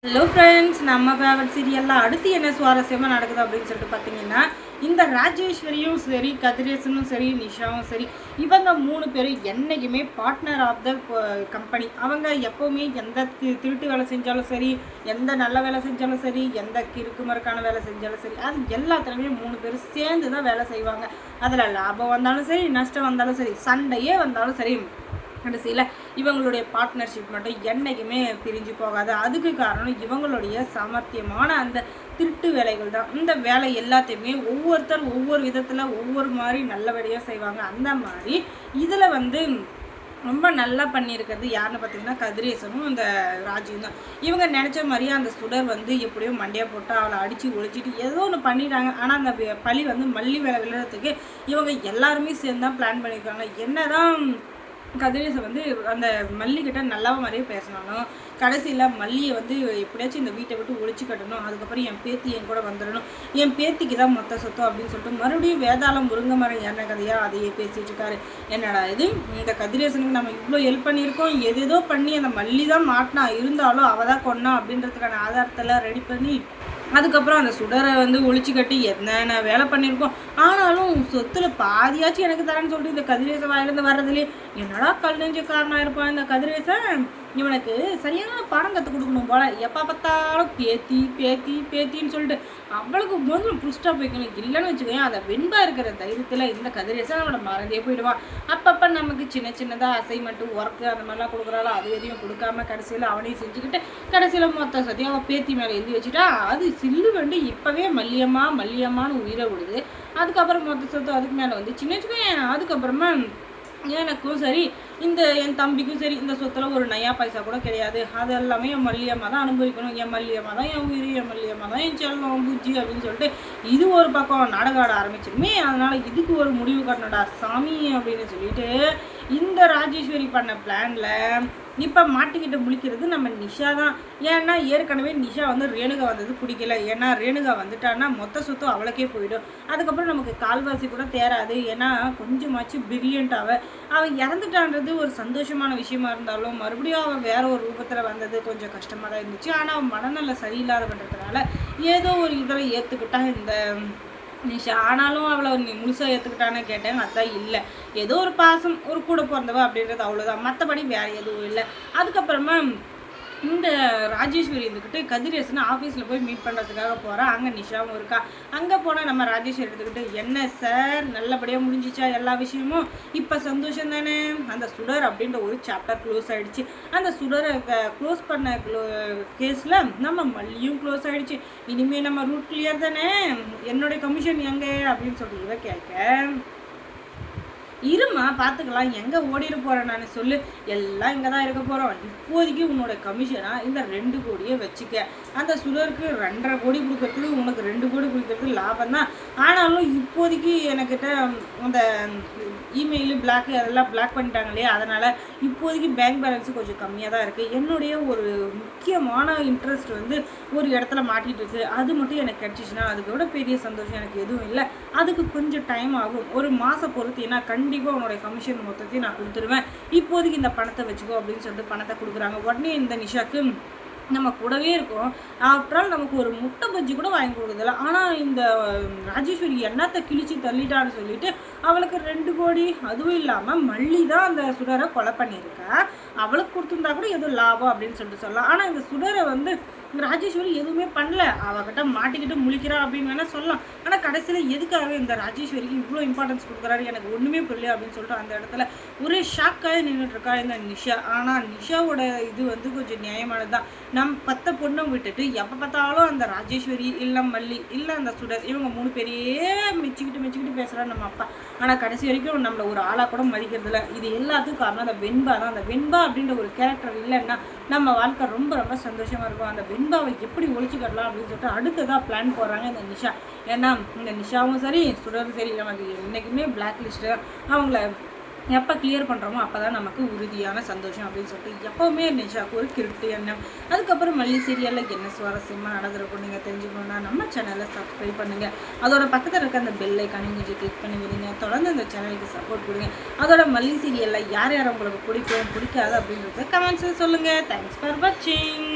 Hello friends, நம்ம favourite சீரியலில் அடுத்து என்ன சுவாரஸ்யமாக நடக்குது அப்படின்னு சொல்லிட்டு பார்த்தீங்கன்னா, இந்த ராஜேஸ்வரியும் சரி, கதிரேசனும் சரி, நிஷாவும் சரி, இவங்க 3 பேரும் என்றைக்குமே பார்ட்னர் ஆஃப் த கம்பெனி. அவங்க எப்போவுமே எந்த திருட்டு வேலை செஞ்சாலும் சரி, எந்த நல்ல வேலை செஞ்சாலும் சரி, எந்த கிறுக்குமறுக்கான வேலை செஞ்சாலும் சரி, அது எல்லாத்துலேயுமே 3 பேரும் சேர்ந்து தான் வேலை செய்வாங்க. அதில் லாபம் வந்தாலும் சரி, நஷ்டம் வந்தாலும் சரி, சண்டையே வந்தாலும் சரி, கடைசியில் இவங்களுடைய பார்ட்னர்ஷிப் மட்டும் என்றைக்குமே பிரிஞ்சு போகாது. அதுக்கு காரணம் இவங்களுடைய சாமர்த்தியமான அந்த திருட்டு வேலைகள் தான். இந்த வேலை எல்லாத்தையுமே ஒவ்வொருத்தர் ஒவ்வொரு விதத்தில் ஒவ்வொரு மாதிரி நல்லபடியாக செய்வாங்க. அந்த மாதிரி இதில் ரொம்ப நல்லா பண்ணியிருக்கிறது யாருன்னு பார்த்தீங்கன்னா, கதிரேசனும் அந்த ராஜுவும் தான். இவங்க நினச்ச மாதிரியே அந்த சுடர் எப்படியோ மண்டையாக போட்டு அவளை அடித்து ஒழிச்சிட்டு ஏதோ ஒன்று பண்ணிட்டாங்க. ஆனால் அந்த பழி மல்லி வேலை விழுறதுக்கு இவங்க எல்லாருமே சேர்ந்து தான் பிளான் பண்ணியிருக்காங்க. என்னதான் கதிரேசன் அந்த மல்லிகிட்ட நல்லவ மாதிரியே பேசினாலும், கடைசியில் மல்லியை எப்படியாச்சும் இந்த வீட்டை விட்டு ஒழிச்சு கட்டணும், அதுக்கப்புறம் என் பேத்தி என் கூட வந்துடணும், என் பேத்திக்கு தான் மொத்த சொத்தம் அப்படின்னு சொல்லிட்டு மறுபடியும் வேதாளம் முருங்கை மரம் ஏறின கதையாக அதையே பேசிகிட்டு இருக்காரு. என்னடா இது, இந்த கதிரேசனுக்கு நம்ம இவ்வளோ ஹெல்ப் பண்ணியிருக்கோம், எதேதோ பண்ணி அந்த மல்லி தான் மாட்டினா, இருந்தாலும் அவள் தான் கொண்டா அப்படின்றதுக்கான ஆதாரத்தெல்லாம் ரெடி பண்ணி அதுக்கப்புறம் அந்த சுடரை ஒழிச்சு கட்டி என்னென்ன வேலை பண்ணியிருக்கோம். ஆனாலும் சொத்துல பாதியாச்சும் எனக்கு தரேன்னு சொல்லிட்டு இந்த கதிரேசன் வாயிலேருந்து வர்றதுலேயே என்னடா கல் நெஞ்ச காரணம் இருப்பான் இந்த கதிரேசன். இவனுக்கு சரியான படம் கற்றுக் கொடுக்கணும் போல. எப்போ பார்த்தாலும் பேத்தி பேத்தி பேத்தின்னு சொல்லிட்டு அவளுக்கு முதல்ல புஷ்டாக வைக்கணும். இல்லைன்னு வச்சுக்கோங்க, அதை வெண்பா இருக்கிற தைரியத்தில் இந்த கதிரேசன் அவனை மறந்தே போயிடுவான். அப்பப்போ நமக்கு சின்ன சின்னதாக அசைன்மெண்ட்டு ஒர்க்கு அந்த மாதிரிலாம் கொடுக்குறாளோ அது எதையும் கொடுக்காம கடைசியில் அவனையும் செஞ்சுக்கிட்டு கடைசியில் மொத்த சத்தி அவள் பேத்தி மேலே எழுதி வச்சுட்டா. அது சில்லு இப்போவே மல்லியம்மா மல்லியம்மான்னு உயிரை விடுது. அதுக்கப்புறம் மொத்த சொத்து அதுக்கு மேலே சின்ன வச்சுக்கோங்க. அதுக்கப்புறமா எனக்கும் சரி, என் தம்பிக்கும் சரி, இந்த சொத்தில் ஒரு நயா பைசா கூட கிடையாது. அது எல்லாமே என் மல்லியம்மா தான் அனுபவிக்கணும். என் மல்லியம்மா தான் என் உயிர், என் மல்லியம்மா தான் என் செல்லம் பூஜ்ஜி அப்படின்னு சொல்லிட்டு இது ஒரு பக்கம் நாடகம் ஆட ஆரம்பிச்சிருமே. அதனால் இதுக்கு ஒரு முடிவு கட்டணும்டா சாமி அப்படின்னு சொல்லிட்டு இந்த ராஜேஸ்வரி பண்ண பிளானில் இப்போ மாட்டிக்கிட்டு முழிக்கிறது நம்ம நிஷா தான். ஏன்னா ஏற்கனவே நிஷா ரேணுகா வந்தது பிடிக்கல. ஏன்னா ரேணுகா வந்துட்டான்னா மொத்த சொத்தும் அவளுக்கே போயிடும். அதுக்கப்புறம் நமக்கு கால்வாசி கூட தேராது. ஏன்னா கொஞ்சமாச்சு பிரில்லியண்ட்டாக அவள் இறந்துட்டான்றது ஒரு சந்தோஷமான விஷயமா இருந்தாலும், மறுபடியும் அவள் வேற ஒரு ரூபத்தில் வந்தது கொஞ்சம் கஷ்டமாக தான் இருந்துச்சு. ஆனால் அவன் மனநல சரியில்லாத பண்ணுறதுனால ஏதோ ஒரு இதில் ஏற்றுக்கிட்டா இந்த நிஷா. ஆனாலும் அவளை நீ முழுசாக ஏற்றுக்கிட்டான்னு கேட்டேன். அதான் இல்லை, ஏதோ ஒரு பாசம், ஒரு கூட பிறந்தவ அப்படின்றது அவ்வளோதான். மற்றபடி வேறு எதுவும் இல்லை. அதுக்கப்புறமா இந்த ராஜேஸ்வரி கதிரேசனை ஆஃபீஸில் போய் மீட் பண்ணுறதுக்காக போகிறேன். அங்கே நிஷாவும் இருக்கா. அங்கே போனால் நம்ம ராஜேஸ்வரி எடுத்துக்கிட்டு என்ன சார் நல்லபடியாக முடிஞ்சிச்சா எல்லா விஷயமும், இப்போ சந்தோஷம் தானே, அந்த சுடர் அப்படின்ற ஒரு சாப்டர் க்ளோஸ் ஆகிடுச்சு. அந்த சுடரை க்ளோஸ் பண்ண கேஸில் நம்ம மல்லியும் க்ளோஸ் ஆகிடுச்சு. இனிமேல் நம்ம ரூட் கிளியர் தானே, என்னுடைய கமிஷன் எங்கே அப்படின்னு சொல்லி இவ கேட்க, இருமா பார்த்துக்கலாம், எங்கே ஓடிட போகிறேன் நான் சொல்லு, எல்லாம் இங்கே தான் இருக்க போகிறோம். இப்போதைக்கு உன்னோட கமிஷனாக இந்த 2 கோடியை வச்சுக்க. அந்த சுடருக்கு 2.5 கோடி கொடுக்கறதுக்கு உனக்கு 2 கோடி கொடுக்கறதுக்கு லாபம் தான். ஆனாலும் இப்போதைக்கு எனக்கிட்ட அந்த இமெயிலு பிளாக்கு அதெல்லாம் பிளாக் பண்ணிட்டாங்க இல்லையா, அதனால் இப்போதைக்கு பேங்க் பேலன்ஸு கொஞ்சம் கம்மியாக தான் இருக்குது. என்னுடைய ஒரு முக்கியமான இன்ட்ரெஸ்ட் ஒரு இடத்துல மாட்டிகிட்டு இருக்குது. அது மட்டும் எனக்கு கிடச்சிச்சின்னா அதுக்கோட பெரிய சந்தோஷம் எனக்கு எதுவும் இல்லை. அதுக்கு கொஞ்சம் டைம் ஆகும், ஒரு மாதம் பொறுத்து. ஏன்னா கண்டிப்பாக உன்னோடைய கமிஷன் மொத்தத்தையும் நான் கொடுத்துருவேன், இப்போதைக்கு இந்த பணத்தை வச்சுக்கோ அப்படின்னு சொல்லிட்டு பணத்தை கொடுக்குறாங்க. உடனே இந்த நிஷாக்கு நம்ம கூடவே இருக்கோம், ஆஃப்டர் ஆல் நமக்கு ஒரு முட்டை பஜ்ஜி கூட வாங்கி கொடுக்குறதில்ல. ஆனால் இந்த ராஜேஸ்வரி எண்ணத்தை கிழிச்சு தள்ளிட்டான்னு சொல்லிட்டு அவளுக்கு 2 கோடி, அதுவும் இல்லாமல் மல்லி தான் அந்த சுடரை கொலை பண்ணியிருக்கா. அவளுக்கு கொடுத்துருந்தா கூட எதுவும் லாபம் அப்படின்னு சொல்லிட்டு சொல்லலாம். ஆனால் இந்த சுடரை ராஜேஸ்வரி எதுவுமே பண்ணல, அவகிட்ட மாட்டிக்கிட்டு முழிக்கிறா அப்படின்னு வேணால் சொல்லலாம். ஆனால் கடைசியில் எதுக்காக இந்த ராஜேஸ்வரிக்கு இவ்வளோ இம்பார்ட்டன்ஸ் கொடுக்குறாரு எனக்கு ஒன்றுமே புரியல அப்படின்னு சொல்லிட்டு அந்த இடத்துல ஒரே ஷாக்காக நின்றுட்டுருக்கா இந்த நிஷா. ஆனால் நிஷாவோட இது கொஞ்சம் நியாயமானது தான். பத்த பொண்ணும் விட்டுட்டு எப்போ பார்த்தாலும் அந்த ராஜேஸ்வரி இல்லை மல்லி இல்லை அந்த சுடர் இவங்க 3 பேரையே மெச்சிக்கிட்டு பேசுகிறாரு நம்ம அப்பா. ஆனால் கடைசி வரைக்கும் நம்மளை ஒரு ஆளாக கூட மதிக்கிறதில்ல. இது எல்லாத்துக்கும் காரணம் அந்த வெண்பா தான். அந்த வெண்பா அப்படின்ற ஒரு கேரக்டர் இல்லைன்னா நம்ம வாழ்க்கை ரொம்ப ரொம்ப சந்தோஷமாக இருக்கும். அந்த வெண்பாவை எப்படி ஒழிச்சு கட்டலாம் அப்படின்னு சொல்லிட்டு அடுத்ததாக பிளான் போடுறாங்க இந்த நிஷா. ஏன்னா இந்த நிஷாவும் சரி சுடரும் சரி நமக்கு என்றைக்குமே பிளாக் லிஸ்ட்டு. அவங்கள எப்போ கிளியர் பண்ணுறோமோ அப்போ தான் நமக்கு உறுதியான சந்தோஷம் அப்படின்னு சொல்லிட்டு எப்போவுமே நிஷாவுக்கு ஒரு கிருட்டு எண்ணம். அதுக்கப்புறம் மல்லி சீரியலில் என்ன சுவாரஸ்யமாக நடந்திருக்கும் நீங்கள் தெரிஞ்சுக்கணுன்னா நம்ம சேனலை சப்ஸ்கிரைப் பண்ணுங்கள். அதோட பக்கத்தில் இருக்க அந்த பெல் ஐக்கானை கொஞ்சம் கிளிக் பண்ணி விடுங்க. தொடர்ந்து அந்த சேனலுக்கு சப்போர்ட் கொடுங்க. அதோட மல்லி சீரியலில் யார் யார் உங்களுக்கு பிடிக்கும் பிடிக்காது அப்படின்றத கமெண்ட்ஸில் சொல்லுங்கள். தேங்க்ஸ் ஃபார் வாட்சிங்.